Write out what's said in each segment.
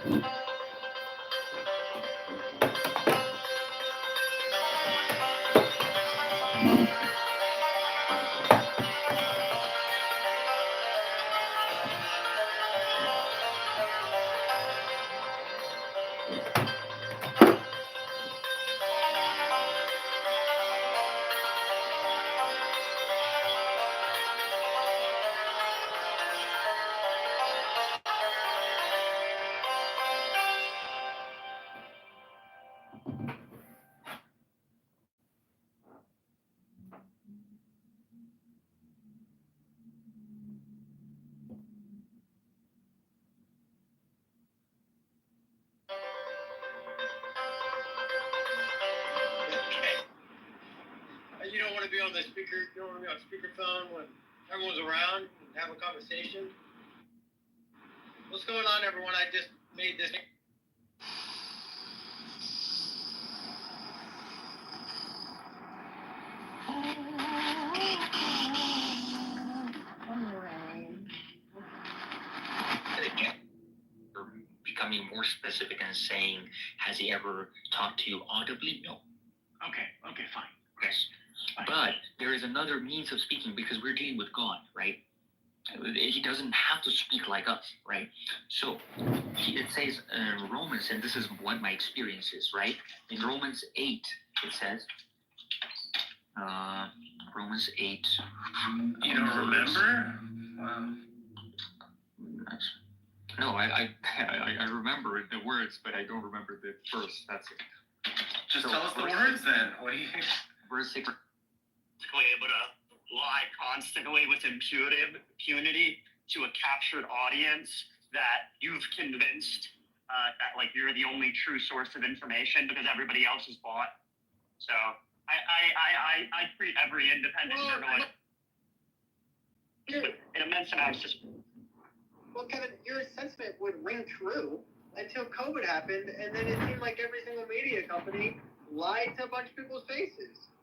You don't want to be on the speaker. You don't want to be on speakerphone when everyone's around and have a conversation. What's going on, everyone? I just made this. Becoming more specific and saying, has he ever talked to you audibly? No. Okay, fine. Yes. But there is another means of speaking because we're dealing with God, right? He doesn't have to speak like us, right? So it says in Romans, and this is what my experience is, right? In Romans 8, it says, Romans 8. You don't remember? No, I remember the words, but I don't remember the verse. That's it. Just tell us the words then. What do you? Verse 6. Able to lie constantly with impunity to a captured audience that you've convinced that like you're the only true source of information because everybody else is bought. So I treat every independent journalist with an immense amount of suspicion. Well, Kevin, your sentiment would ring true until COVID happened, and then it seemed like every single media company lied to a bunch of people's faces.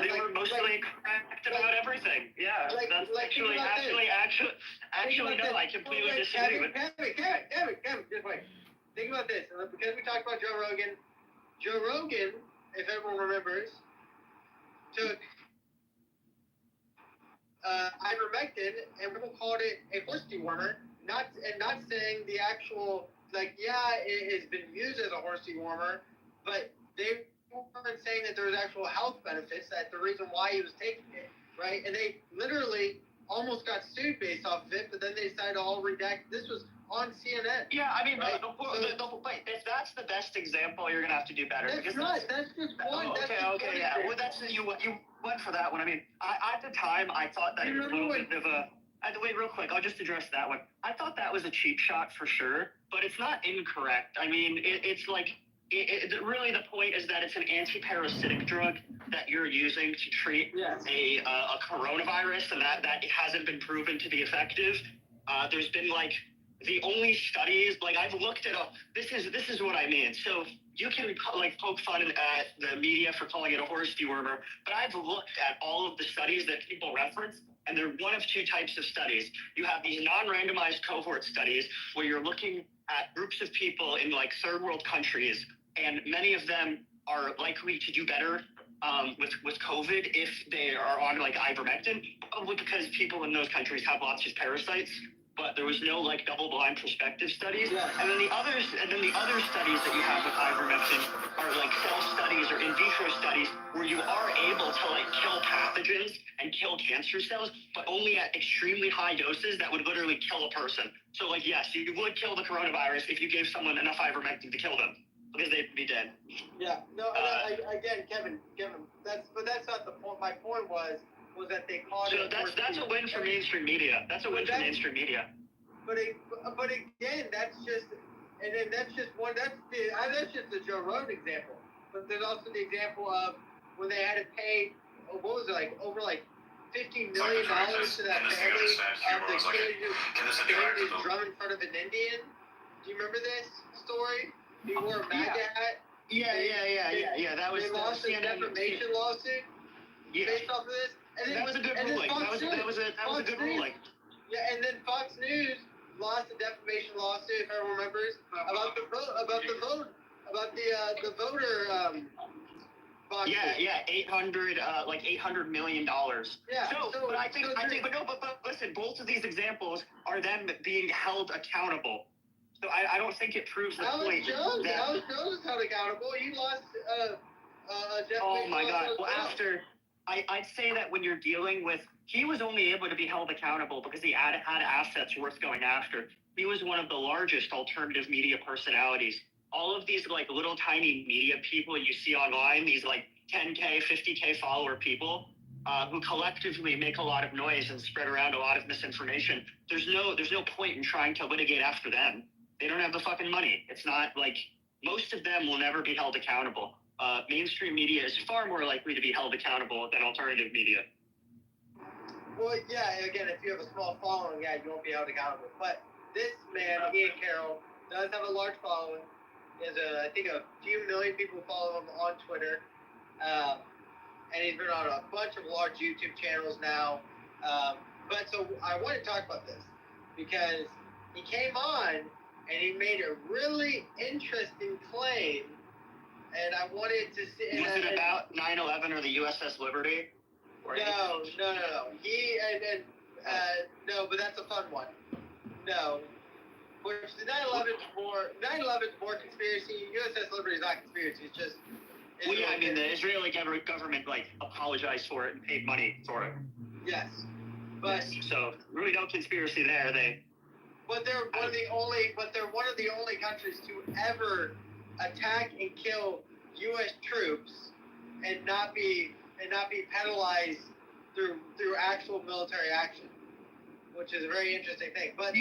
They were mostly correct about everything. Yeah, that's actually, no, I completely disagree with. Kevin, just wait. Think about this. Because we talked about Joe Rogan, if everyone remembers, took ivermectin, and people called it a horse dewormer, not saying the actual, it has been used as a horse dewormer, but they weren't saying that there was actual health benefits, that the reason why he was taking it, right? And they literally almost got sued based off of it, but then they decided to all redact. This was on CNN. Yeah, I mean, right? If that's the best example, you're gonna have to do better. That's just one. Okay, yeah. Well, you went for that one. I mean, at the time, I thought that it was a little bit of a. Wait, real quick, I'll just address that one. I thought that was a cheap shot for sure, but it's not incorrect. I mean, it's like. Really, the point is that it's an anti-parasitic drug that you're using to treat a coronavirus, and that hasn't been proven to be effective. There's been the only studies, I've looked at this is what I mean. So you can poke fun at the media for calling it a horse dewormer, but I've looked at all of the studies that people reference, and they're one of two types of studies. You have these non-randomized cohort studies where you're looking at groups of people in third world countries, and many of them are likely to do better with COVID if they are on ivermectin, probably because people in those countries have lots of parasites. But there was no double-blind prospective studies. Yeah. And then the other studies that you have with ivermectin are cell studies or in vitro studies where you are able to kill pathogens and kill cancer cells, but only at extremely high doses that would literally kill a person. So yes, you would kill the coronavirus if you gave someone enough ivermectin to kill them, because they'd be dead. Yeah. No. Again, Kevin. That's not the point. My point was that they called it. So that's a win for mainstream media. That's a win for mainstream media. But again, that's just one. That's just the Joe Rogan example. But there's also the example of when they had to pay over $50 million to that family of the kid who drum in front of an Indian. Do you remember this story? He wore a MAGA hat. Yeah. That was they lost a defamation lawsuit based off of this. And then, that was a good ruling. That was a good ruling. Yeah, and then Fox News lost a defamation lawsuit, if everyone remembers, about the voter box. Yeah, 800, like $800 million. Yeah. So, but I think, but listen, both of these examples are them being held accountable. So I don't think it proves the point. Alex Jones is held accountable. He lost oh my God! Well, after I'd say that when you're dealing with, he was only able to be held accountable because he had assets worth going after. He was one of the largest alternative media personalities. All of these like little tiny media people you see online, these like 10K, 50K follower people, who collectively make a lot of noise and spread around a lot of misinformation. There's no point in trying to litigate after them. They don't have the fucking money. It's not like most of them will never be held accountable. Mainstream media is far more likely to be held accountable than alternative media. Well, yeah, again, if you have a small following, yeah, you won't be held accountable. But this man, Ian Carroll, does have a large following. He has, I think, a few million people follow him on Twitter. And he's been on a bunch of large YouTube channels now. But so I want to talk about this because he came on and he made a really interesting claim. And I wanted to see. Was it about 9/11 or the USS Liberty? No. No, but that's a fun one. No. Which the 9/11's more conspiracy. USS Liberty is not conspiracy. It's just. Well, yeah, I mean, the Israeli government like apologized for it and paid money for it. Yes, but so really no conspiracy there. But they're one of the only countries to ever attack and kill U.S. troops and not be penalized through actual military action, which is a very interesting thing. But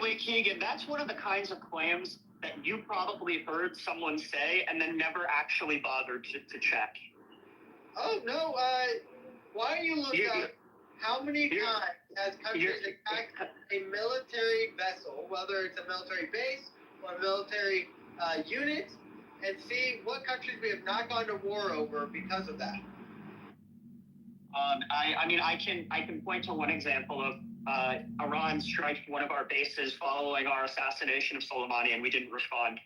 wait, Keegan, that's one of the kinds of claims that you probably heard someone say and then never actually bothered to check. Oh no! Why don't you look up how many times has countries attacked a military vessel, whether it's a military base or a military unit, and see what countries we have not gone to war over because of that. I can point to one example of Iran striking one of our bases following our assassination of Soleimani, and we didn't respond.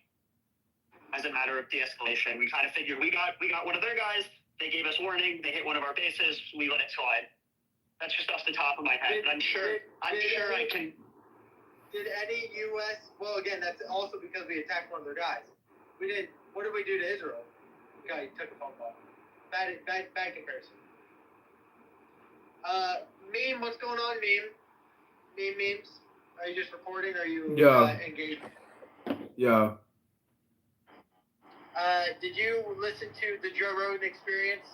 As a matter of de-escalation, we kind of figured we got one of their guys. They gave us warning. They hit one of our bases. We let it slide. That's just off the top of my head. I'm sure I can. Did any U.S. Well, again, that's also because we attacked one of their guys. We did. What did we do to Israel? Okay, took a phone call. Bad comparison. Meme, what's going on, Meme? Memes? Are you just reporting? Or are you engaged? Yeah. Did you listen to the Joe Rogan Experience?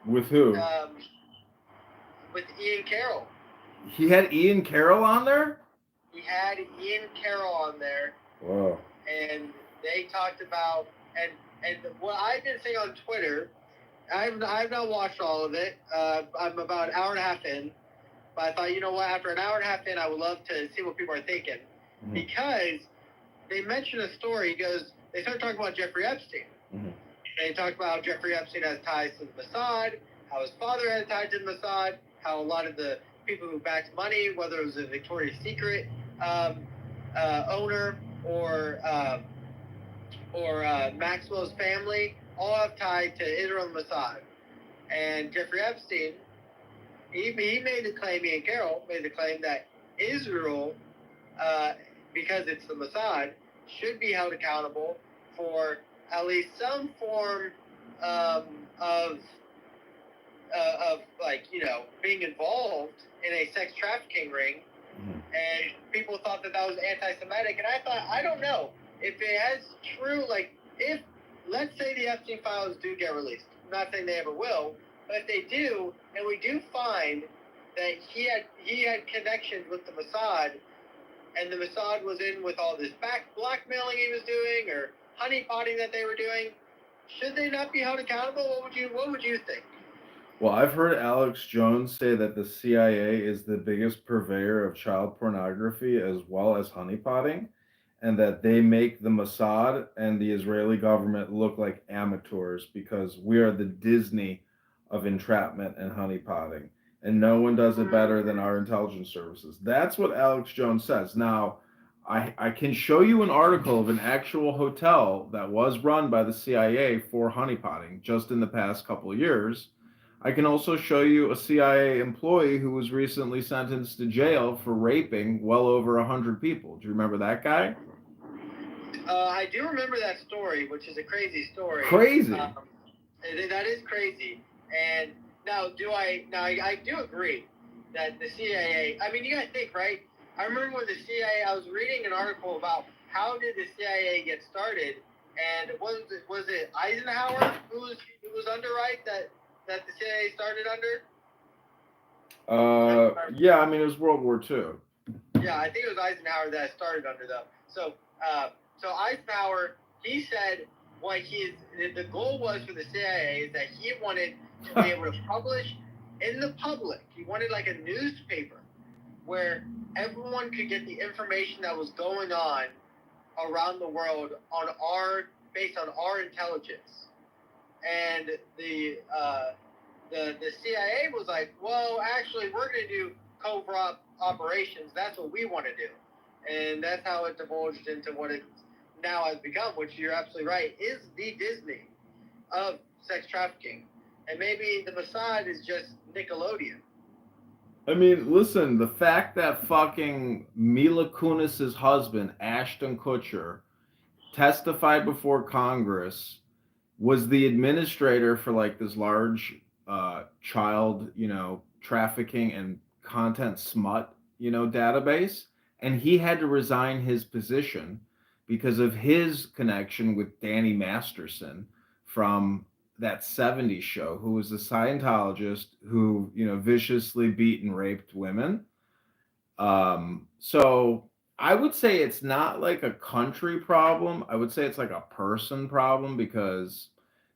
With who? With Ian Carroll. He had Ian Carroll on there? He had Ian Carroll on there. Whoa. And they talked about, and what I've been saying on Twitter, I've not watched all of it. I'm about an hour and a half in. But I thought, you know what, after an hour and a half in, I would love to see what people are thinking. Mm-hmm. Because they mentioned a story. They started talking about Jeffrey Epstein. Mm-hmm. They talked about how Jeffrey Epstein has ties to the Mossad, how his father had ties to the Mossad, how a lot of the people who backed money, whether it was a Victoria's Secret owner or Maxwell's family, all have tied to Israel and Mossad. And Jeffrey Epstein, he made the claim, Ian Carroll made the claim that Israel, because it's the Mossad, should be held accountable for at least some form of like, being involved in a sex trafficking ring. And people thought that was anti-Semitic. And I thought, I don't know if it has true, like, if, let's say the Epstein files do get released. I'm not saying they ever will, but if they do, and we do find that he had connections with the Mossad, and the Mossad was in with all this blackmailing he was doing, or honeypotting that they were doing, should they not be held accountable? What would you think? Well, I've heard Alex Jones say that the CIA is the biggest purveyor of child pornography as well as honeypotting, and that they make the Mossad and the Israeli government look like amateurs because we are the Disney of entrapment and honeypotting. and no one does it better than our intelligence services. That's what Alex Jones says. Now, I can show you an article of an actual hotel that was run by the CIA for honeypotting just in the past couple of years. I can also show you a CIA employee who was recently sentenced to jail for raping well over 100 people. Do you remember that guy? I do remember that story, which is a crazy story. Crazy. That is crazy. And now, I do agree that the CIA. I mean, you gotta think, right? I remember when the CIA. I was reading an article about how did the CIA get started, and was it Eisenhower who was under, right? That the CIA started under. Yeah, I mean it was World War II. Yeah, I think it was Eisenhower that started under though. So Eisenhower, he said what the goal was for the CIA is that he wanted to be able to publish in the public. He wanted like a newspaper where everyone could get the information that was going on around the world based on our intelligence. And the CIA was like, well, actually, we're going to do covert operations. That's what we want to do. And that's how it divulged into what it now has become, which you're absolutely right, is the Disney of sex trafficking. And maybe the Mossad is just Nickelodeon. I mean, listen, the fact that fucking Mila Kunis's husband, Ashton Kutcher, testified before Congress, was the administrator for like this large child, trafficking and content smut, database, and he had to resign his position because of his connection with Danny Masterson from that 70s show, who was a Scientologist who, viciously beat and raped women. So I would say it's not like a country problem. I would say it's like a person problem because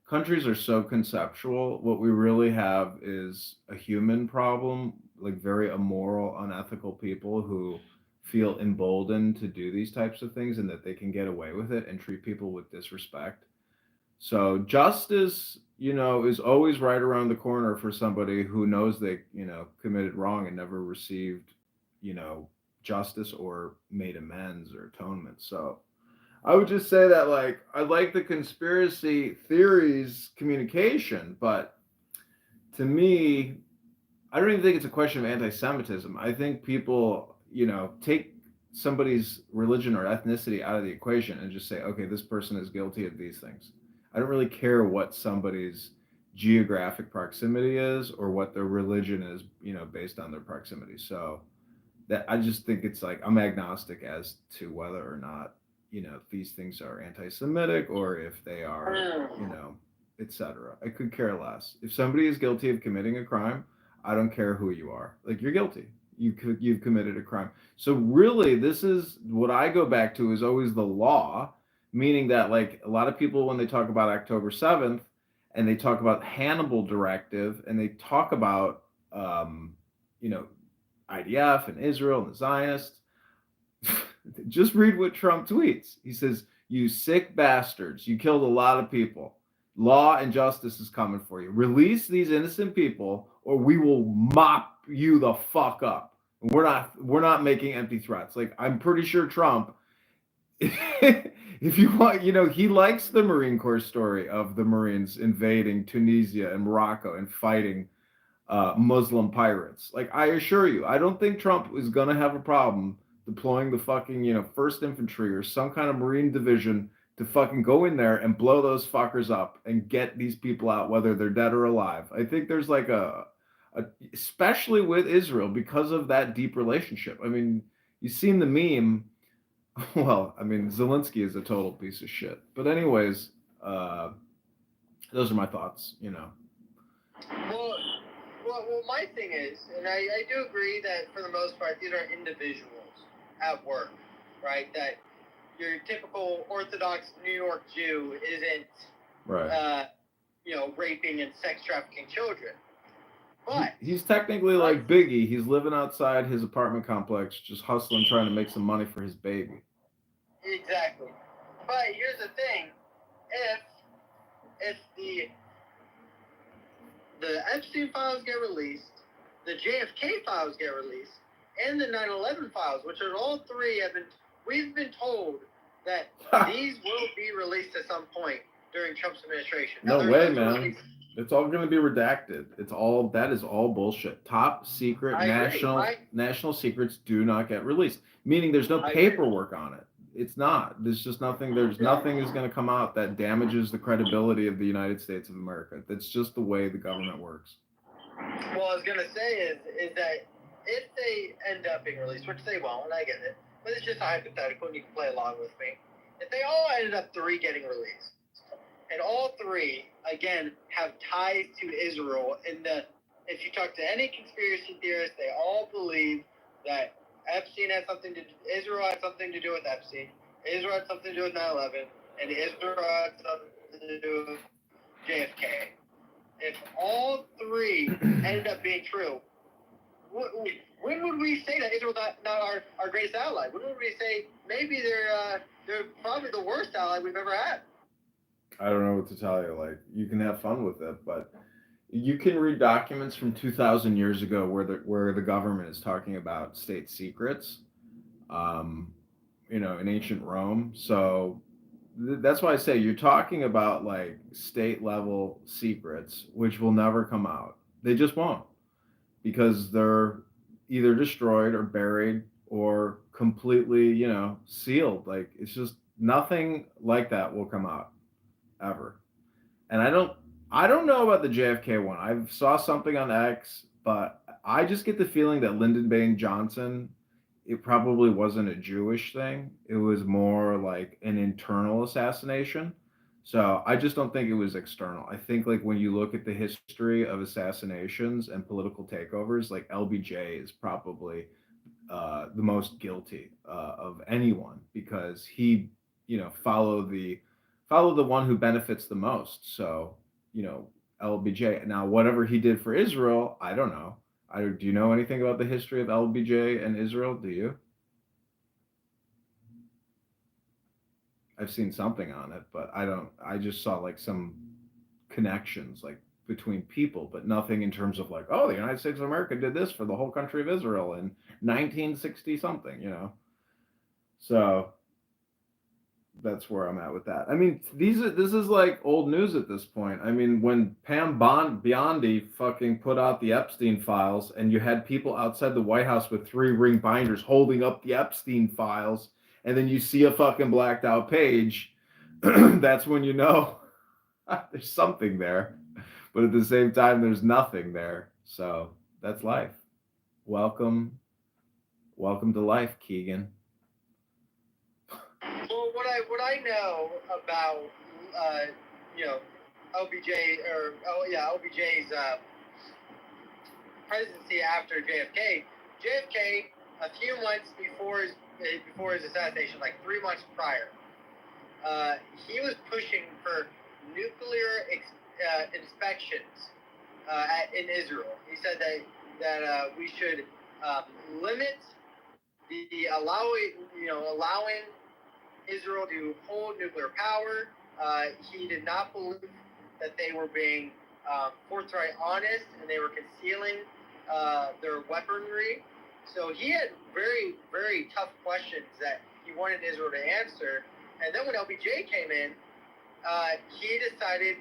countries are so conceptual. What we really have is a human problem, like very immoral, unethical people who feel emboldened to do these types of things and that they can get away with it and treat people with disrespect. So justice, is always right around the corner for somebody who knows they, committed wrong and never received, you know, justice or made amends or atonement. So I would just say that, like, I like the conspiracy theories communication, but to me, I don't even think it's a question of anti-Semitism. I think people, take somebody's religion or ethnicity out of the equation and just say, okay, this person is guilty of these things. I don't really care what somebody's geographic proximity is or what their religion is, based on their proximity. So that I just think it's like I'm agnostic as to whether or not, these things are anti-Semitic or if they are, etc. I could care less. If somebody is guilty of committing a crime, I don't care who you are. Like, you're guilty. You've committed a crime. So really, this is what I go back to is always the law, meaning that, like, a lot of people when they talk about October 7th and they talk about Hannibal Directive and they talk about IDF and Israel and the Zionists. Just read what Trump tweets. He says, "You sick bastards, you killed a lot of people. Law and justice is coming for you. Release these innocent people or we will mop you the fuck up." And we're not making empty threats. Like, I'm pretty sure Trump, if you want, he likes the Marine Corps story of the Marines invading Tunisia and Morocco and fighting Muslim pirates. Like, I assure you, I don't think Trump is going to have a problem deploying the fucking, 1st Infantry or some kind of Marine division to fucking go in there and blow those fuckers up and get these people out, whether they're dead or alive. I think there's like especially with Israel, because of that deep relationship. I mean, you've seen the meme. Well, I mean, Zelensky is a total piece of shit. But anyways, those are my thoughts, Well, my thing is, and I do agree that for the most part, these are individuals at work, right? That your typical Orthodox New York Jew isn't, right? Raping and sex trafficking children. But he's technically like Biggie. He's living outside his apartment complex, just hustling, trying to make some money for his baby. Exactly. But here's the thing: if the Epstein files get released, the JFK files get released, and the 9/11 files, which are all three we've been told that these will be released at some point during Trump's administration. No way, man. It's all going to be redacted. That is all bullshit. Top secret national secrets do not get released. Meaning there's no paperwork on it. It's not. There's just nothing. Nothing is going to come out that damages the credibility of the United States of America. That's just the way the government works. Well, I was going to say is that if they end up being released, which they won't, and I get it, but it's just a hypothetical and you can play along with me. If they all ended up 3 getting released, and all 3, again, have ties to Israel, if you talk to any conspiracy theorists, they all believe that Israel had something to do with Epstein, Israel had something to do with 9/11, and Israel had something to do with JFK. If all 3 ended up being true, when would we say that Israel's not our greatest ally? When would we say maybe they're probably the worst ally we've ever had? I don't know what to tell you. Like, you can have fun with it, but you can read documents from 2,000 years ago where the government is talking about state secrets, in ancient Rome. So that's why I say you're talking about like state level secrets, which will never come out. They just won't, because they're either destroyed or buried or completely, sealed. Like, it's just nothing like that will come out ever. And I don't know about the JFK one. I saw something on X, but I just get the feeling that Lyndon Baines Johnson, it probably wasn't a Jewish thing. It was more like an internal assassination. So I just don't think it was external. I think, like, when you look at the history of assassinations and political takeovers, like, LBJ is probably the most guilty of anyone, because he, followed the one who benefits the most. So, LBJ. Now, whatever he did for Israel, I don't know. Do you know anything about the history of LBJ and Israel? Do you? I've seen something on it, but I don't. I just saw like some connections, like, between people, but nothing in terms of like, oh, the United States of America did this for the whole country of Israel in 1960 something. So that's where I'm at with that. I mean, this is like old news at this point. I mean, when Pam Bondi fucking put out the Epstein files, and you had people outside the White House with 3-ring binders holding up the Epstein files, and then you see a fucking blacked out page, that's when you know there's something there. But at the same time, there's nothing there. So that's life. Welcome to life, Keegan. Well, what I know about LBJ LBJ's presidency after JFK. JFK, a few months before his assassination, like 3 months prior, he was pushing for nuclear inspections in Israel. He said that we should limit the allowing Israel to hold nuclear power. He did not believe that they were being forthright honest, and they were concealing their weaponry. So he had very, very tough questions that he wanted Israel to answer. And then when LBJ came in, he decided,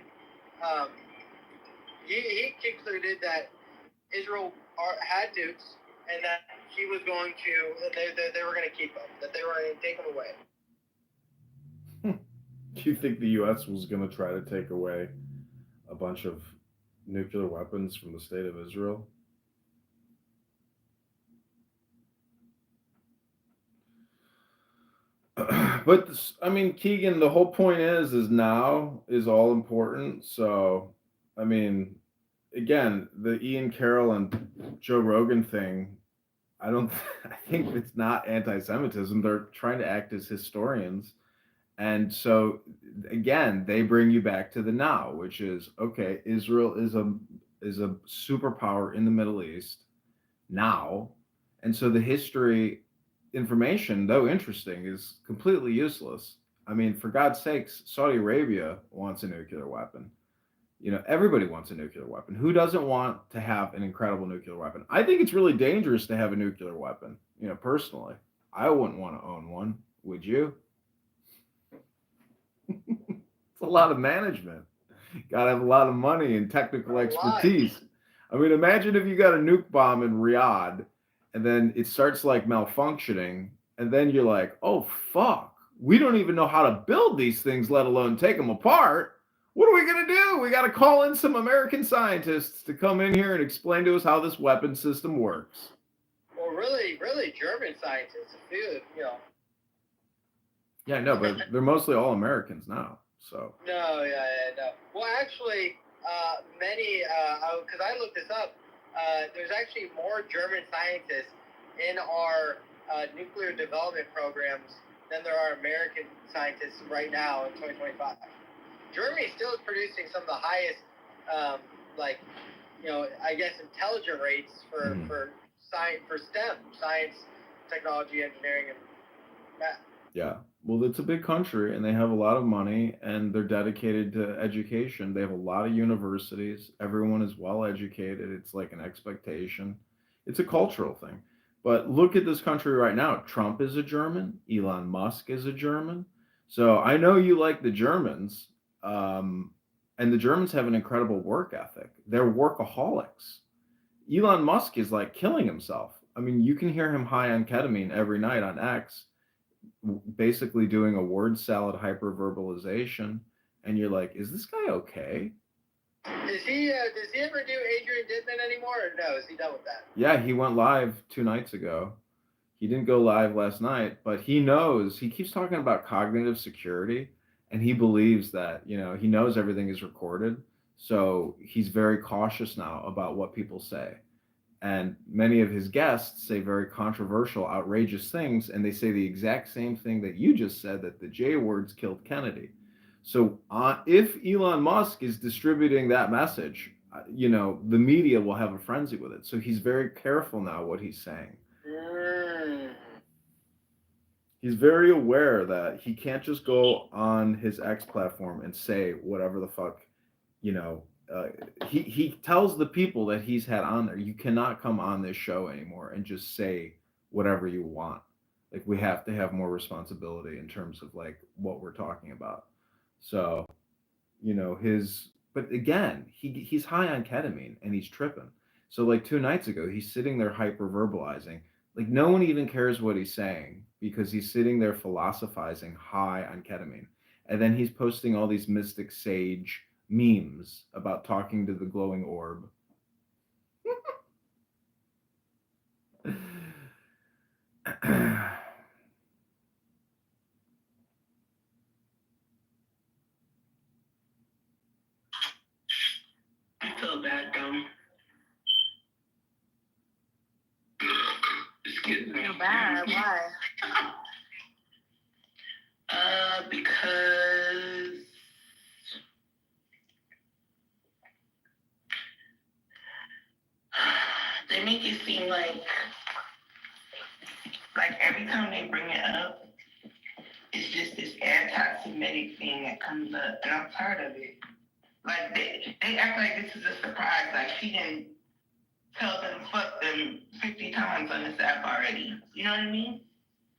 he concluded that Israel had nukes, and that he was going to, they were going to keep them, that they were going to take them away. Do you think the U.S. was going to try to take away a bunch of nuclear weapons from the state of Israel? But I mean, Keegan, the whole point is now is all important. So, I mean, again, the Ian Carroll and Joe Rogan thing, I think it's not anti-Semitism. They're trying to act as historians. And so, again, they bring you back to the now, which is, okay, Israel is a superpower in the Middle East now. And so the history information, though interesting, is completely useless. I mean, for God's sakes, Saudi Arabia wants a nuclear weapon. Everybody wants a nuclear weapon. Who doesn't want to have an incredible nuclear weapon? I think it's really dangerous to have a nuclear weapon. Personally, I wouldn't want to own one. Would you? It's a lot of management. Got to have a lot of money and technical expertise. I mean, imagine if you got a nuke bomb in Riyadh and then it starts like malfunctioning, and then you're like, oh, fuck. We don't even know how to build these things, let alone take them apart. What are we going to do? We got to call in some American scientists to come in here and explain to us how this weapon system works. Well, really German scientists, Yeah, no, but they're mostly all Americans now. So. No. Well, actually, because I looked this up, there's actually more German scientists in our nuclear development programs than there are American scientists right now in 2025. Germany still is producing some of the highest, I guess, intelligent rates for science, for STEM, science, technology, engineering, and math. Yeah. Well, it's a big country and they have a lot of money and they're dedicated to education. They have a lot of universities. Everyone is well educated. It's like an expectation. It's a cultural thing. But look at this country right now. Trump is a German. Elon Musk is a German. So I know you like the Germans. And the Germans have an incredible work ethic. They're workaholics. Elon Musk is like killing himself. I mean, you can hear him high on ketamine every night on X, basically doing a word salad hyperverbalization, and you're like, is this guy okay? Does he ever do Adrian Dittman anymore, or no? Is he done with that? Yeah, he went live 2 nights ago. He didn't go live last night, but he knows, he keeps talking about cognitive security, and he believes that, he knows everything is recorded. So he's very cautious now about what people say. And many of his guests say very controversial, outrageous things, and they say the exact same thing that you just said, that the J words killed Kennedy. So if Elon Musk is distributing that message, the media will have a frenzy with it. So he's very careful now what he's saying. He's very aware that he can't just go on his X platform and say whatever the fuck, he tells the people that he's had on there, you cannot come on this show anymore and just say whatever you want. Like, we have to have more responsibility in terms of like what we're talking about. So, but again, he's high on ketamine and he's tripping. So like 2 nights ago, he's sitting there hyperverbalizing. Like, no one even cares what he's saying because he's sitting there philosophizing high on ketamine. And then he's posting all these mystic sage memes about talking to the glowing orb. I feel bad, dumb. Excuse me. Feel bad? Why? Because they make it seem like every time they bring it up, it's just this anti-Semitic thing that comes up, and I'm tired of it. Like, they act like this is a surprise. Like, she didn't tell them fuck them 50 times on this app already. You know what I mean?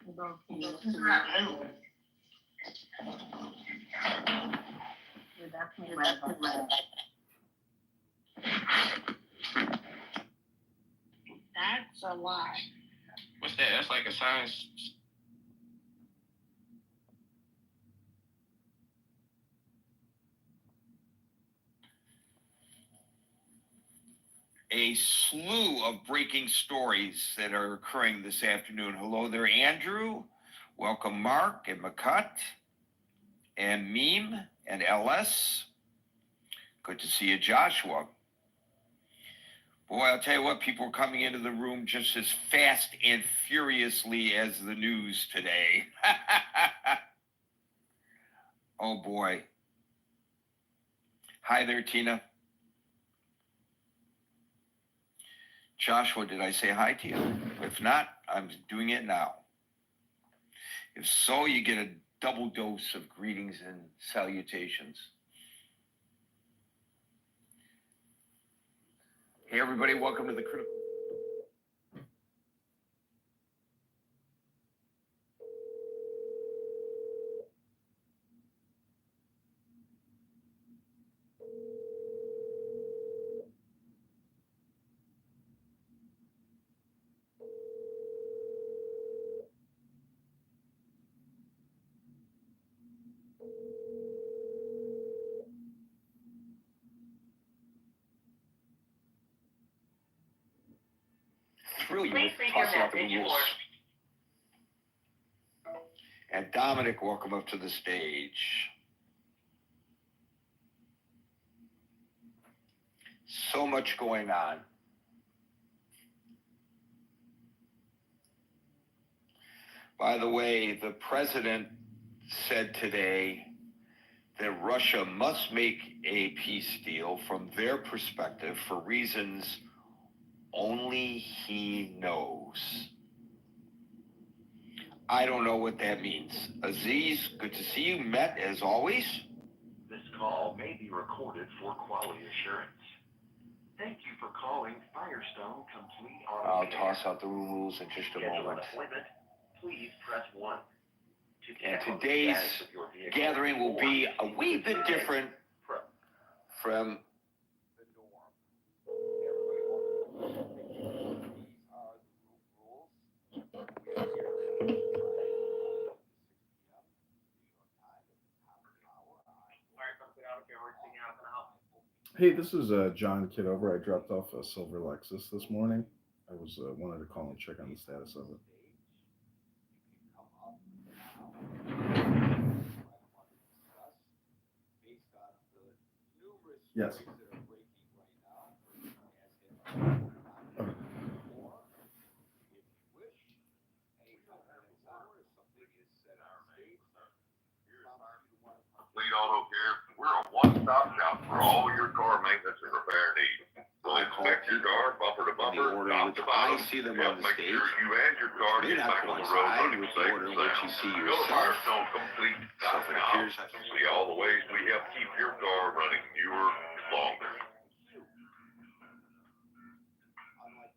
This is not new. You're definitely right about that. That's a lie. What's that? That's like a science. A slew of breaking stories that are occurring this afternoon. Hello there, Andrew. Welcome, Mark and McCutt and Meme and LS. Good to see you, Joshua. Boy, I'll tell you what, people are coming into the room just as fast and furiously as the news today. Oh, boy. Hi there, Tina. Joshua, did I say hi to you? If not, I'm doing it now. If so, you get a double dose of greetings and salutations. Hey, everybody, welcome to the Critical. Thrill you with tossing out the rules. And Dominic, welcome up to the stage. So much going on. By the way, the president said today that Russia must make a peace deal from their perspective for reasons only he knows. I don't know what that means. Aziz, good to see you. Met as always. This call may be recorded for quality assurance. Thank you for calling Firestone Complete Auto I'll Care. toss out the rules in just a Schedule moment. an appointment, please press 1. And today's gathering will be a wee bit different from the norm. Hey, this is John Kitover. I dropped off a silver Lexus this morning. I was wanted to call and check on the status of it. Yes. Complete Auto Care, we're a one-stop shop for all your car maintenance and repair needs. We'll inspect your car bumper to bumper, top to bottom. I see them Help on the make stage. sure you and your car May get not back on the road coincide running with the safe order and in which you sound. see Go to yourself. So if it FirestoneComplete.com. appears that See all the ways we help keep your car running newer, longer.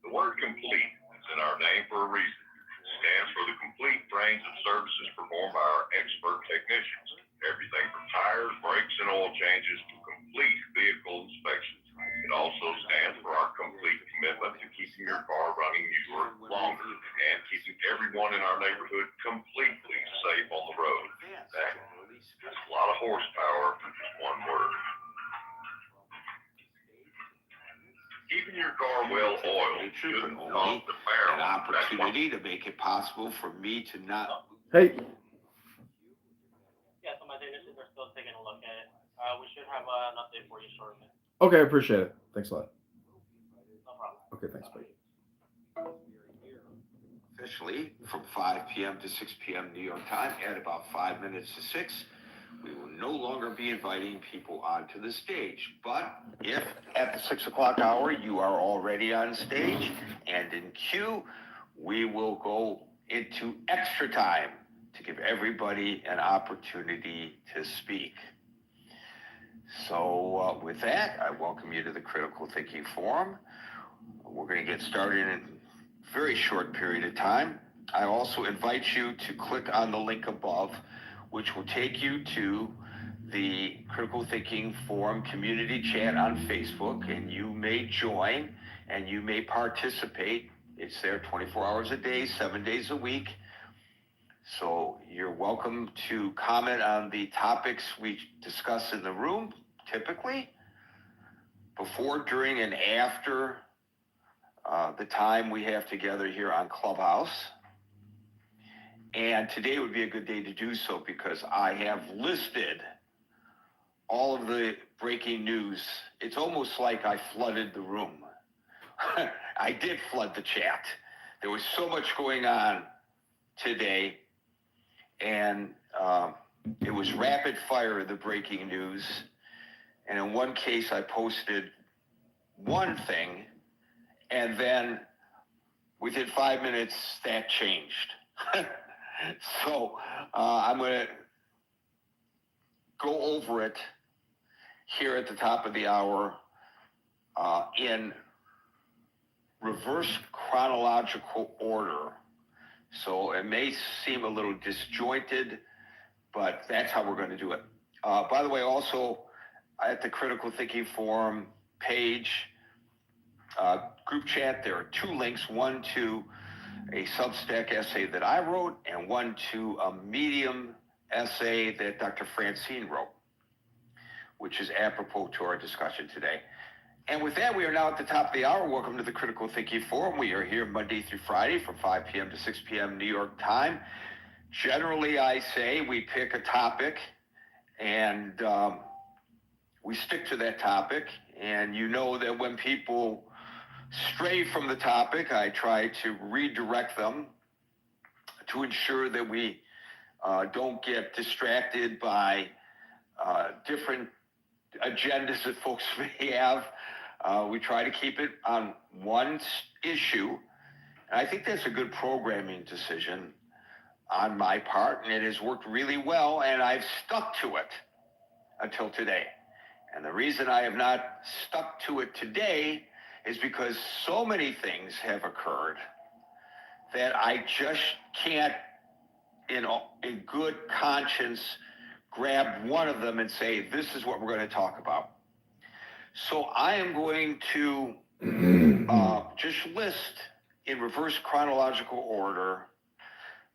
The word complete is in our name for a reason. It stands for the complete range of services performed by our expert technicians. Everything from tires, brakes, and oil changes to complete vehicle inspections. It also stands for our complete commitment to keeping your car running newer, longer, and keeping everyone in our neighborhood completely safe on the road. That's a lot of horsepower for just one word. Keeping your car well oiled shouldn't cost a barrel. an opportunity to make it possible for me to not. Hey, Yeah, so my technicians are still taking a look at it. We should have an update for you shortly. okay, I appreciate it. Thanks a lot. No problem. Okay, thanks, bye. Officially from 5 p.m. to 6 p.m. New York time at about 5 minutes to 6. We will no longer be inviting people onto the stage. But if at the 6 o'clock hour you are already on stage and in queue, we will go into extra time to give everybody an opportunity to speak. So with that, I welcome you to the Critical Thinking Forum. We're going to get started in a very short period of time. I also invite you to click on the link above, which will take you to the Critical Thinking Forum community chat on Facebook, and you may join and you may participate. It's there 24 hours a day, 7 days a week. So you're welcome to comment on the topics we discuss in the room, typically, before, during, and after the time we have together here on Clubhouse. And today would be a good day to do so because I have listed all of the breaking news. It's almost like I flooded the room. I did flood the chat. There was so much going on today, and it was rapid fire, the breaking news. And in one case, I posted one thing, and then within 5 minutes, that changed. So I'm going to go over it here at the top of the hour in reverse chronological order. So it may seem a little disjointed, but that's how we're going to do it. By the way, also at the Critical Thinking Forum page, group chat, there are 2 links, one to a Substack essay that I wrote and one to a Medium essay that Dr. Francine wrote, which is apropos to our discussion today. And with that, we are now at the top of the hour. Welcome to the Critical Thinking Forum. We are here Monday through Friday from 5 p.m. to 6 p.m. New York time. Generally, I say we pick a topic and we stick to that topic. And you know that when people stray from the topic, I try to redirect them to ensure that we don't get distracted by different agendas that folks may have. We try to keep it on one issue. And I think that's a good programming decision on my part, and it has worked really well, and I've stuck to it until today. And the reason I have not stuck to it today is because so many things have occurred that I just can't, in good conscience, grab one of them and say, this is what we're going to talk about. So I am going to just list in reverse chronological order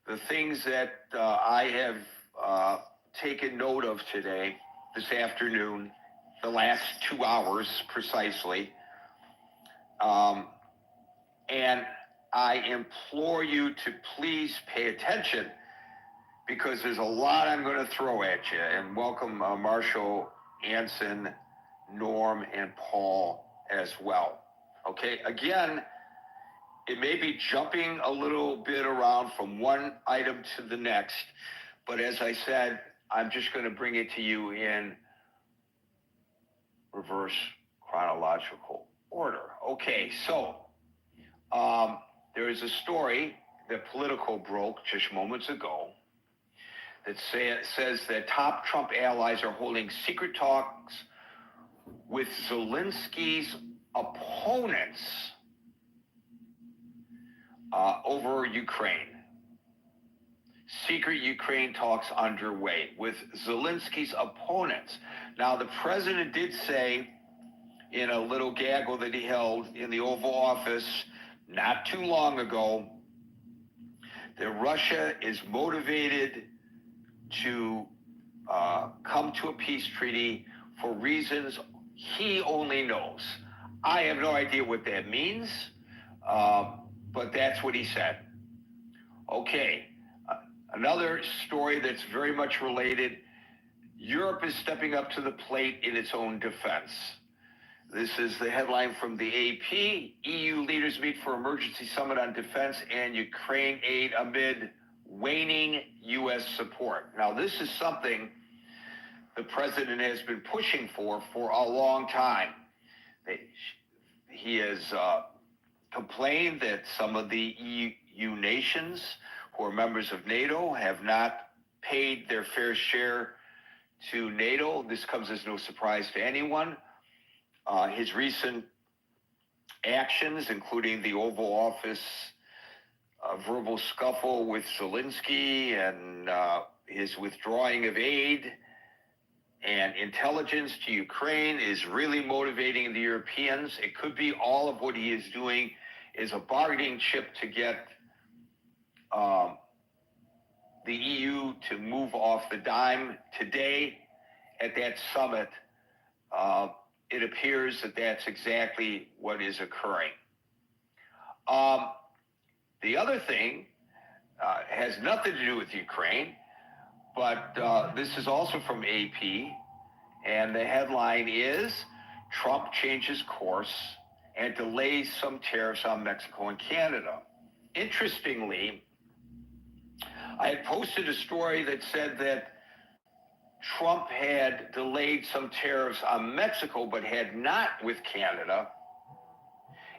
the things that I have taken note of today, this afternoon, the last 2 hours precisely. And I implore you to please pay attention because there's a lot I'm going to throw at you. And welcome Marshall, Anson, Norm, and Paul as well. Okay, again, it may be jumping a little bit around from one item to the next, but as I said, I'm just going to bring it to you in reverse chronological order. Okay, so there is a story that Politico broke just moments ago that says that top Trump allies are holding secret talks with Zelensky's opponents over Ukraine. Secret Ukraine talks underway with Zelensky's opponents. Now, the president did say in a little gaggle that he held in the Oval Office not too long ago that Russia is motivated to come to a peace treaty for reasons he only knows. I have no idea what that means, but that's what he said. Okay, another story that's very much related. Europe is stepping up to the plate in its own defense. This is the headline from the AP. EU leaders meet for emergency summit on defense and Ukraine aid amid waning U.S. support. Now, this is something the president has been pushing for a long time. He has complained that some of the EU nations who are members of NATO have not paid their fair share to NATO. This comes as no surprise to anyone. His recent actions, including the Oval Office verbal scuffle with Zelensky and his withdrawing of aid and intelligence to Ukraine, is really motivating the Europeans. It could be all of what he is doing is a bargaining chip to get the EU to move off the dime. Today, at that summit, it appears that that's exactly what is occurring. The other thing has nothing to do with Ukraine, but this is also from AP, and the headline is Trump changes course and delays some tariffs on Mexico and Canada. Interestingly, I had posted a story that said that Trump had delayed some tariffs on Mexico, but had not with Canada.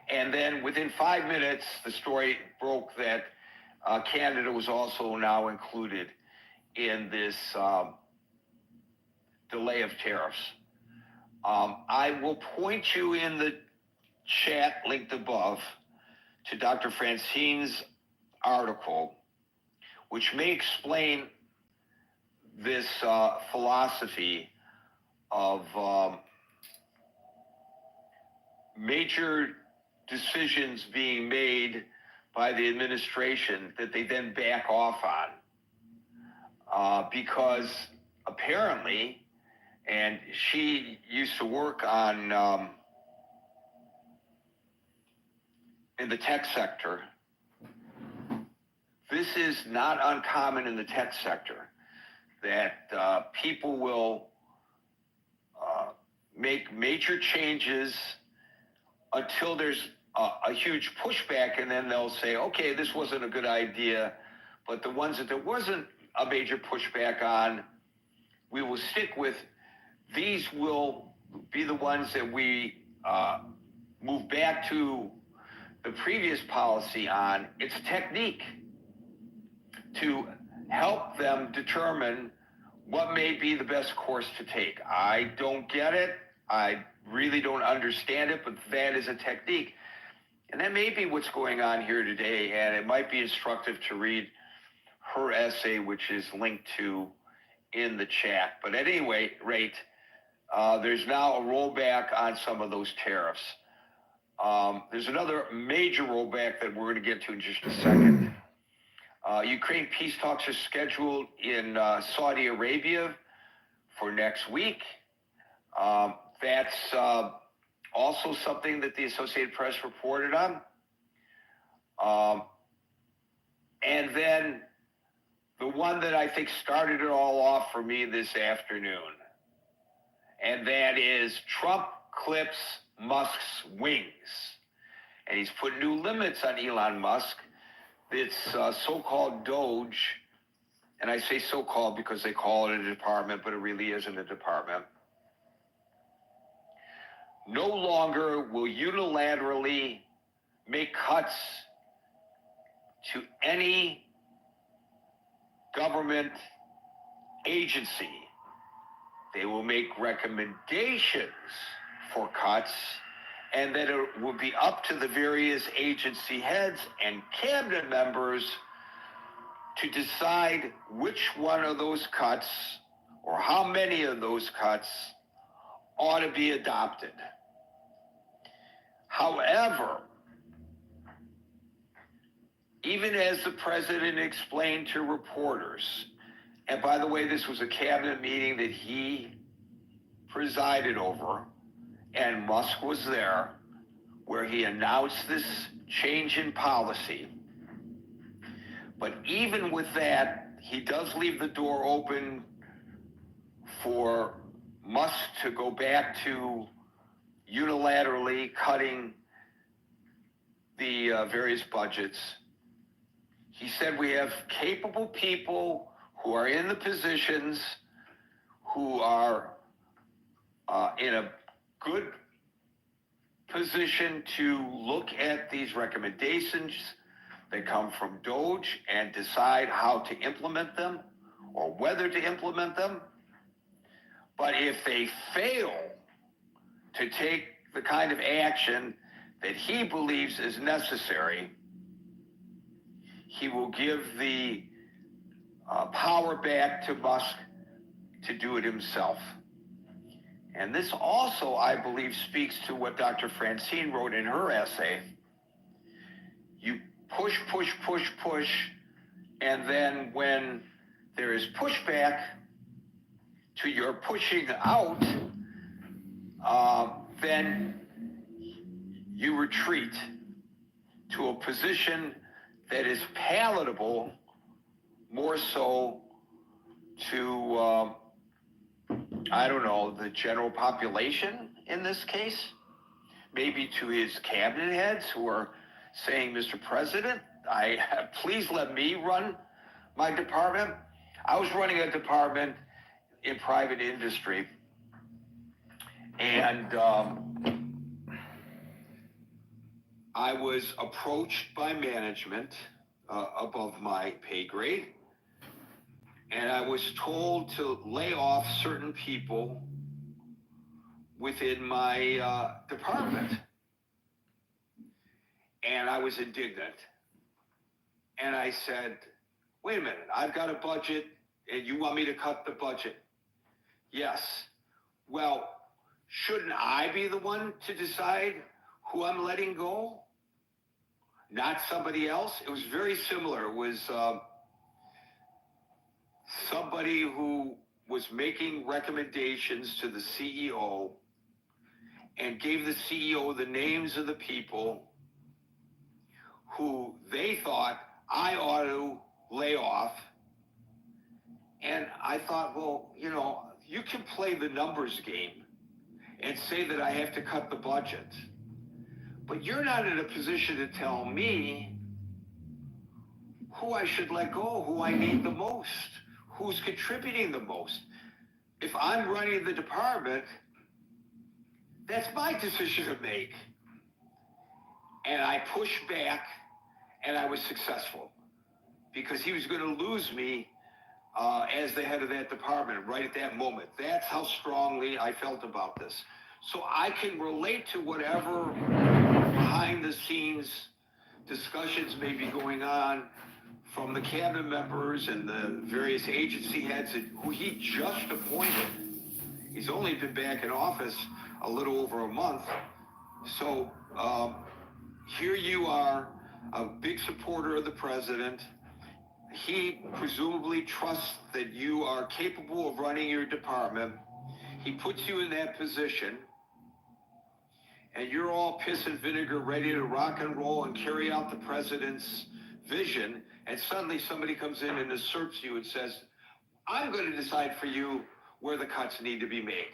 And then within 5 minutes, the story broke that Canada was also now included in this delay of tariffs. I will point you in the chat linked above to Dr. Francine's article, which may explain this philosophy of major decisions being made by the administration that they then back off on. Because apparently, and she used to work on in the tech sector, this is not uncommon in the tech sector, that people will make major changes until there's a huge pushback, and then they'll say, okay, this wasn't a good idea, but the ones that there wasn't a major pushback on, we will stick with. These will be the ones that we move back to the previous policy on. It's a technique to help them determine what may be the best course to take. I don't get it. I really don't understand it, but that is a technique. And that may be what's going on here today, and it might be instructive to read her essay, which is linked to in the chat. But at any rate, there's now a rollback on some of those tariffs. There's another major rollback that we're going to get to in just a second. Ukraine peace talks are scheduled in Saudi Arabia for next week. That's also something that the Associated Press reported on. And then the one that I think started it all off for me this afternoon, and that is Trump clips Musk's wings. And he's put new limits on Elon Musk. It's so-called Doge, and I say so-called because they call it a department, but it really isn't a department. No longer will unilaterally make cuts to any government agency. They will make recommendations for cuts, and then it will be up to the various agency heads and cabinet members to decide which one of those cuts or how many of those cuts ought to be adopted. However, even as the president explained to reporters, and by the way, this was a cabinet meeting that he presided over, and Musk was there, where he announced this change in policy. But even with that, he does leave the door open for Musk to go back to unilaterally cutting the various budgets. He said we have capable people who are in the positions, who are in a good position to look at these recommendations that come from Doge and decide how to implement them or whether to implement them. But if they fail to take the kind of action that he believes is necessary, he will give the power back to Musk to do it himself. And this also, I believe, speaks to what Dr. Francine wrote in her essay. You push, push, push, push, and then when there is pushback to your pushing out, then you retreat to a position that is palatable more so to, I don't know, the general population in this case, maybe to his cabinet heads who are saying, Mr. President, please let me run my department. I was running a department in private industry, and I was approached by management above my pay grade, and I was told to lay off certain people within my department. And I was indignant. And I said, wait a minute, I've got a budget and you want me to cut the budget? Yes. Well, shouldn't I be the one to decide who I'm letting go? Not somebody else? It was very similar. It was somebody who was making recommendations to the CEO and gave the CEO the names of the people who they thought I ought to lay off. And I thought, well, you know, you can play the numbers game and say that I have to cut the budget, but you're not in a position to tell me who I should let go, who I need the most, who's contributing the most. If I'm running the department, that's my decision to make. And I pushed back, and I was successful because he was going to lose me as the head of that department right at that moment. That's how strongly I felt about this. So I can relate to whatever behind the scenes discussions may be going on from the cabinet members and the various agency heads who he just appointed. He's only been back in office a little over a month. So here you are, a big supporter of the president. He presumably trusts that you are capable of running your department. He puts you in that position, and you're all piss and vinegar ready to rock and roll and carry out the president's vision, and suddenly somebody comes in and usurps you and says, I'm going to decide for you where the cuts need to be made.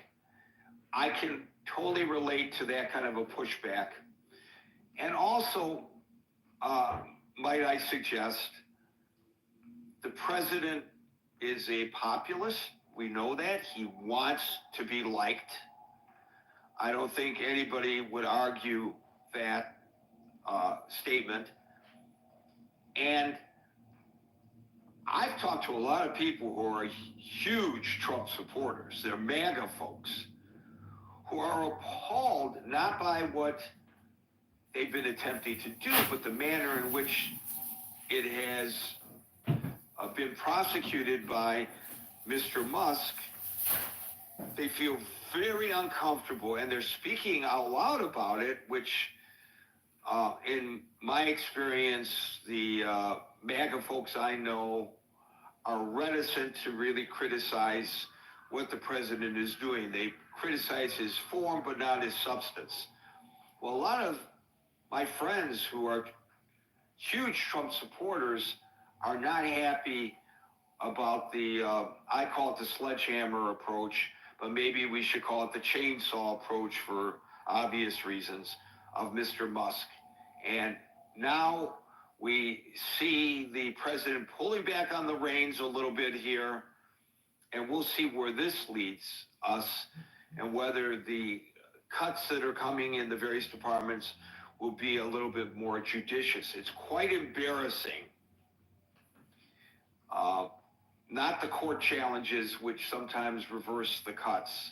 I can totally relate to that kind of a pushback. And also, might I suggest, the president is a populist. We know that. He wants to be liked. I don't think anybody would argue that statement. And I've talked to a lot of people who are huge Trump supporters. They're MAGA folks who are appalled not by what they've been attempting to do, but the manner in which it has been prosecuted by Mr. Musk. They feel very uncomfortable, and they're speaking out loud about it, which in my experience, the MAGA folks I know are reticent to really criticize what the president is doing. They criticize his form, but not his substance. Well, a lot of my friends who are huge Trump supporters are not happy about the, I call it the sledgehammer approach, but maybe we should call it the chainsaw approach for obvious reasons of Mr. Musk. And now we see the president pulling back on the reins a little bit here, and we'll see where this leads us and whether the cuts that are coming in the various departments will be a little bit more judicious. It's quite embarrassing. Not the court challenges, which sometimes reverse the cuts,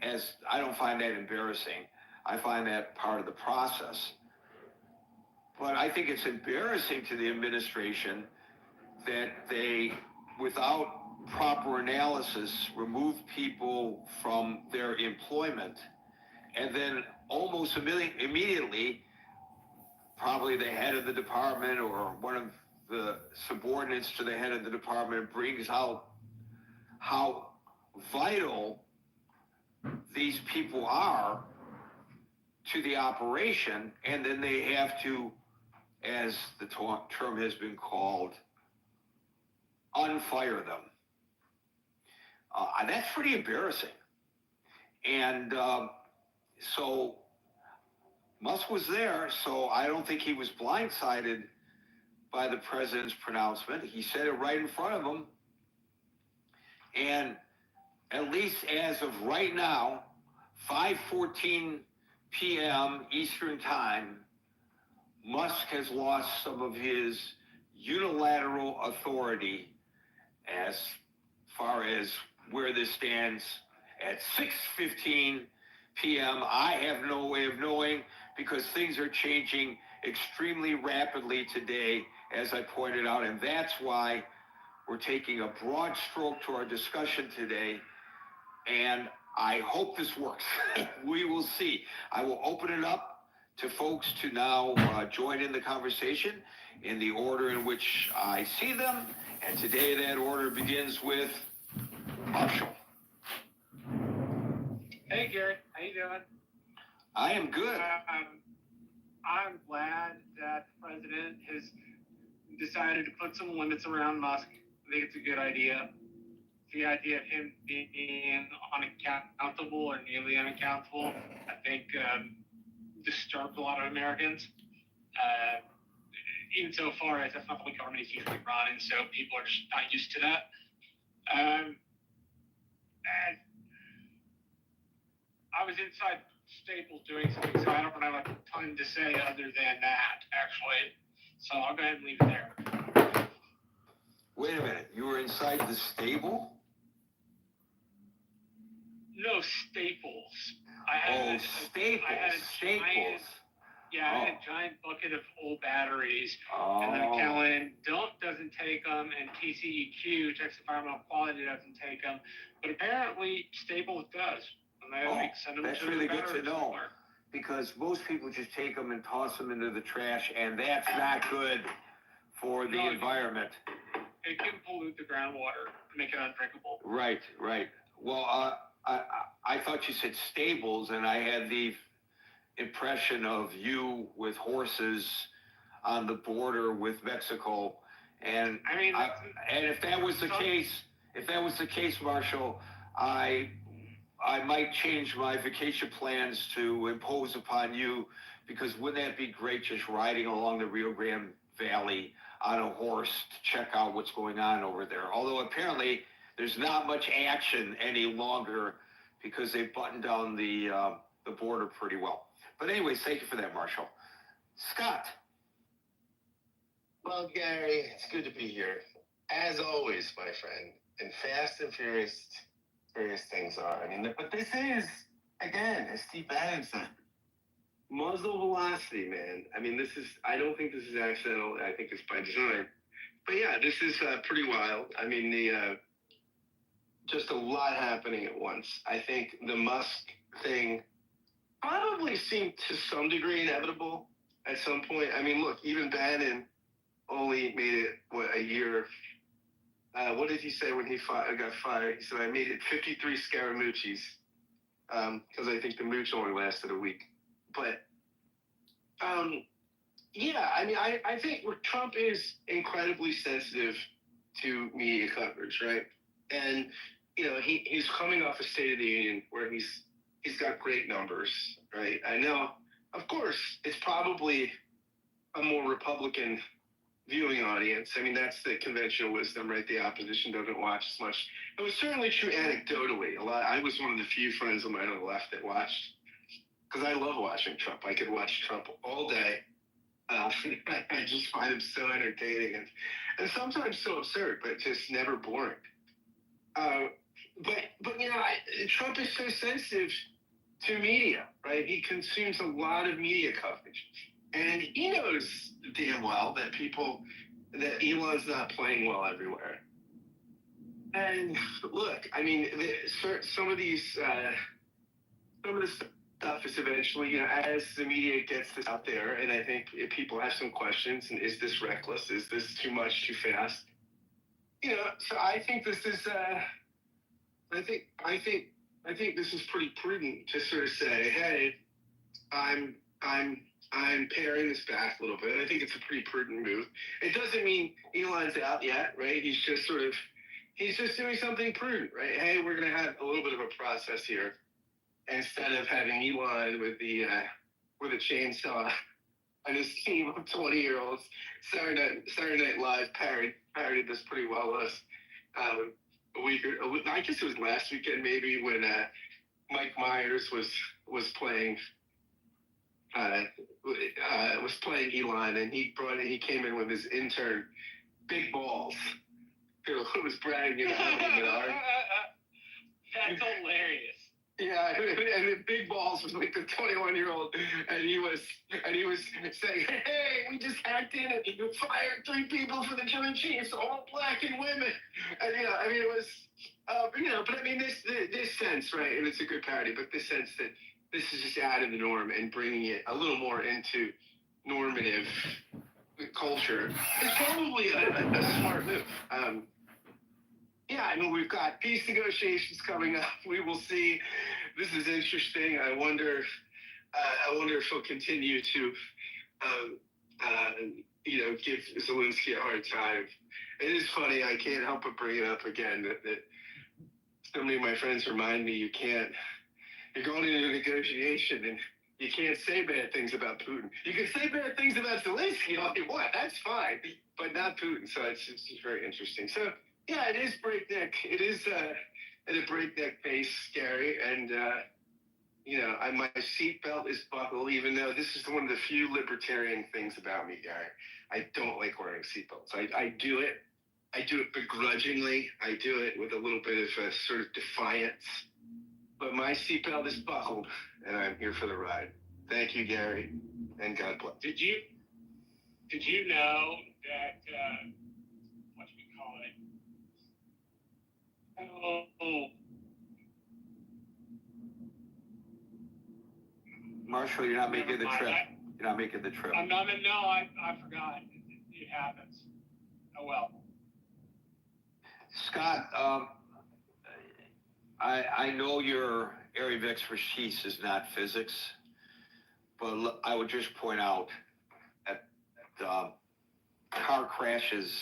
as I don't find that embarrassing. I find that part of the process. But I think it's embarrassing to the administration that they, without proper analysis, remove people from their employment, and then almost immediately, probably the head of the department or one of the subordinates to the head of the department brings out how vital these people are to the operation, and then they have to, as the term has been called, unfire them. That's pretty embarrassing. And so Musk was there, so I don't think he was blindsided by the president's pronouncement. He said it right in front of him. And at least as of right now, 5:14 p.m. Eastern Time, Musk has lost some of his unilateral authority as far as where this stands at 6:15 p.m. I have no way of knowing because things are changing extremely rapidly today, as I pointed out, and that's why we're taking a broad stroke to our discussion today, and I hope this works. We will see. I will open it up to folks to now join in the conversation in the order in which I see them, and today that order begins with Marshall. Hey, Gary. How you doing? I am good. I'm glad that the president has decided to put some limits around Musk. I think it's a good idea. The idea of him being unaccountable or nearly unaccountable, I think, disturbed a lot of Americans. Even so far as that's not the way government is usually run, and so people are just not used to that. And I was inside Staples doing something, so I don't have a ton to say other than that, actually. So I'll go ahead and leave it there. Wait a minute. You were inside the stable? No, Staples. Staples. I had a Staples. I had a giant bucket of old batteries, Oh. and then Kellen doesn't take them, and TCEQ, Texas Environmental Quality, doesn't take them, but apparently Staples does. And they send them That's to really the good to know, somewhere. because most people just take them and toss them into the trash, and that's not good for the environment. It can pollute the groundwater, make it undrinkable. Right. Well, I thought you said stables, and I had the impression of you with horses on the border with Mexico, and and if that was the case, Marshall, I might change my vacation plans to impose upon you, because wouldn't that be great, just riding along the Rio Grande Valley on a horse to check out what's going on over there? Although apparently there's not much action any longer, because they buttoned down the border pretty well. But anyways, thank you for that, Marshall. Scott. Well, Gary, it's good to be here. As always, my friend. And fast and furious things are. I mean, but this is, again, as Steve Bannon said, muzzle velocity, man. I mean, I don't think this is accidental. I think it's by design. But yeah, this is pretty wild. I mean, just a lot happening at once. I think the Musk thing probably seemed to some degree inevitable at some point. I mean, look, even Bannon only made it, a year. What did he say when he got fired? He said, I made it 53 Scaramucci's, because I think the mooch only lasted a week. But, yeah, I mean, I think Trump is incredibly sensitive to media coverage, right? And, he's coming off a State of the Union where he's got great numbers, right? I know, of course, it's probably a more Republican viewing audience. I mean, that's the conventional wisdom, right? The opposition doesn't watch as much. It was certainly true anecdotally. I was one of the few friends of mine on the left that watched, because I love watching Trump. I could watch Trump all day. I just find him so entertaining and sometimes so absurd, but just never boring. But Trump is so sensitive to media, right? He consumes a lot of media coverage. And he knows damn well that Elon's not playing well everywhere. And look, I mean, some of the stuff is eventually, as the media gets this out there, and I think if people have some questions, and is this reckless? Is this too much, too fast? So I think this is, I think this is pretty prudent to sort of say, hey, I'm paring this back a little bit. I think it's a pretty prudent move. It doesn't mean Elon's out yet, right? He's just doing something prudent, right? Hey, we're going to have a little bit of a process here, instead of having Elon with a chainsaw and his team of 20-year-olds. Saturday Night Live parodied this pretty well I guess it was last weekend maybe, when Mike Myers was playing Elon, and he came in with his intern, Big Balls, who was bragging about having an arm. That's hilarious. Yeah, and the Big Balls was like the 21-year-old, and he was saying, "Hey, we just hacked in and fired 3 people for the Joint Chiefs, all black and women." And I mean, it was, but I mean, this sense, right? And it's a good parody, but this sense that this is just out of the norm and bringing it a little more into normative culture is probably a smart move. Yeah, I mean, we've got peace negotiations coming up. We will see. This is interesting. I wonder if he'll continue to, give Zelensky a hard time. It is funny. I can't help but bring it up again that so many of my friends remind me you're going into a negotiation and you can't say bad things about Putin. You can say bad things about Zelensky all you want. That's fine, but not Putin. So it's just very interesting. So. Yeah, it is breakneck. It is at a breakneck pace, Gary. And, my seatbelt is buckled, even though this is one of the few libertarian things about me, Gary. I don't like wearing seatbelts. I do it. I do it begrudgingly. I do it with a little bit of a sort of defiance. But my seatbelt is buckled, and I'm here for the ride. Thank you, Gary, and God bless. Did you know that, what should we call it? Oh. Marshall, you're not making the trip. You're not making the trip. I'm not. No, I forgot. It happens. Oh well. Scott, I know your area of expertise is not physics, but I would just point out that car crashes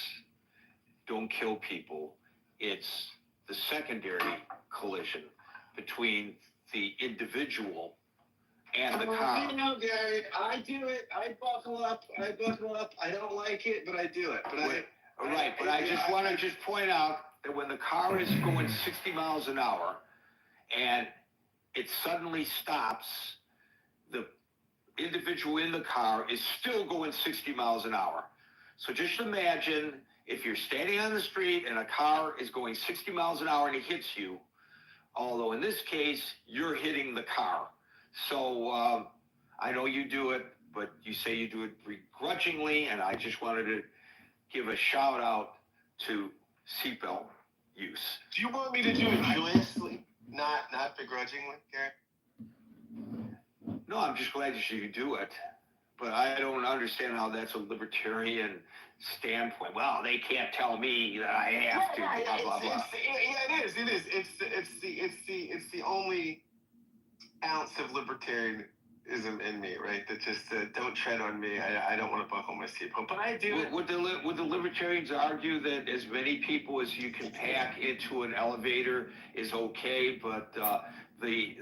don't kill people. It's the secondary collision between the individual and the car. You know, Gary, I do it. I buckle up. I don't like it, but I do it. But I just want to point out that when the car is going 60 miles an hour and it suddenly stops, the individual in the car is still going 60 miles an hour. So just imagine if you're standing on the street and a car is going 60 miles an hour and it hits you, although in this case, you're hitting the car. So I know you do it, but you say you do it begrudgingly, and I just wanted to give a shout out to seatbelt use. Do you want me to do it joyously, not begrudgingly, Gary? No, I'm just glad that you do it, but I don't understand how that's a libertarian standpoint. Well, they can't tell me that I have to. Blah blah blah. It is. It's the only ounce of libertarianism in me, right? That just don't tread on me. I don't want to buckle my seatbelt, but I do. Would the libertarians argue that as many people as you can pack into an elevator is okay, but the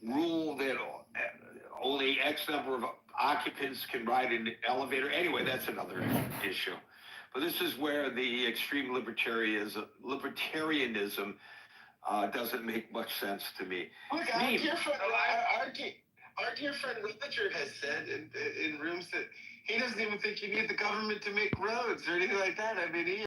rule that only X number of occupants can ride in the elevator? Anyway, that's another issue. But this is where the extreme libertarianism doesn't make much sense to me. Look, our dear friend Richard has said in rooms that he doesn't even think you need the government to make roads or anything like that. I mean, he